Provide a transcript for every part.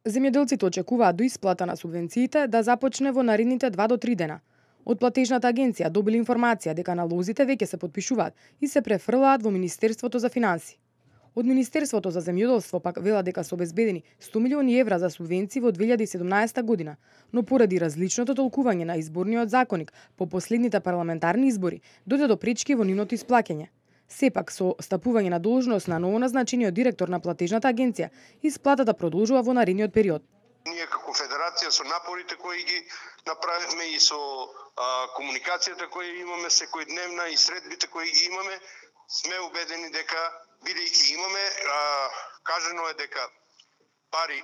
Земјоделците очекуваат до исплата на субвенциите да започне во наредните 2 до 3 дена. Од платежната агенција добили информација дека налозите веќе се потпишуваат и се префрлаат во Министерството за финансии. Од Министерството за земјоделство пак велат дека се обезбедени 100 милиони евра за субвенции во 2017 година, но поради различното толкување на изборниот законник по последните парламентарни избори дојде до пречки во нивното исплаќање. Сепак со стапување на должност на новоназначениот директор на платежната агенција, исплатата продолжува во наредниот период. Ние како федерација со напорите кои ги направивме и со комуникацијата која имаме секојдневна и средбите кои ги имаме, сме убедени дека бидејќи имаме кажано е дека пари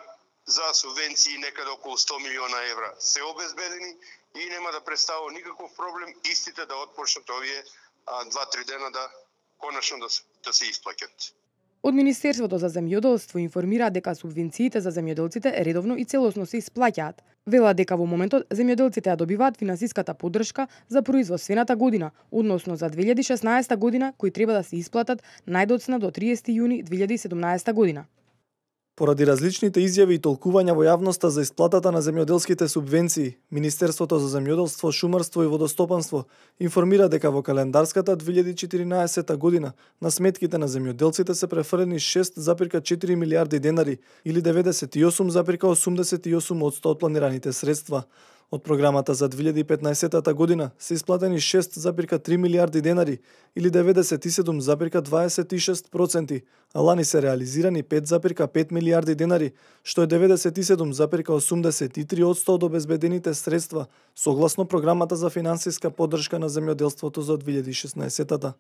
за субвенции некаде околу 100 милиона евра се обезбедени и нема да представува никаков проблем истите да отпочнат овие 2-3 дена да конечно да се исплаќат. Од Министерството за земјоделство информира дека субвенциите за земјоделците редовно и целосно се исплаќаат. Велат дека во моментот земјоделците ја добиваат финансиската поддршка за производствената година, односно за 2016 година, кои треба да се исплатат најдоцна до 30 јуни 2017 година. Поради различните изјави и толкувања во јавноста за исплатата на земјоделските субвенции, Министерството за земјоделство, шумарство и водостопанство информира дека во календарската 2014 година на сметките на земјоделците се префрлени 6,4 милијарди денари или 98,88% од планираните средства. Од програмата за 2015 година се исплатени 6,3 милијарди денари или 97,26%, а лани се реализирани 5,5 милијарди денари, што е 97,83% од обезбедените средства, согласно програмата за финансиска поддршка на земјоделството за 2016.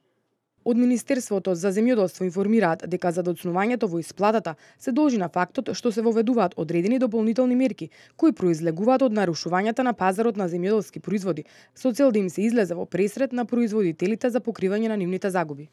Од Министерството за земјоделство информираат дека задоцнувањето во исплатата се должи на фактот што се воведуваат одредени дополнителни мерки кои произлегуваат од нарушувањата на пазарот на земјоделски производи, со цел да им се излезе во пресред на производителите за покривање на нивните загуби.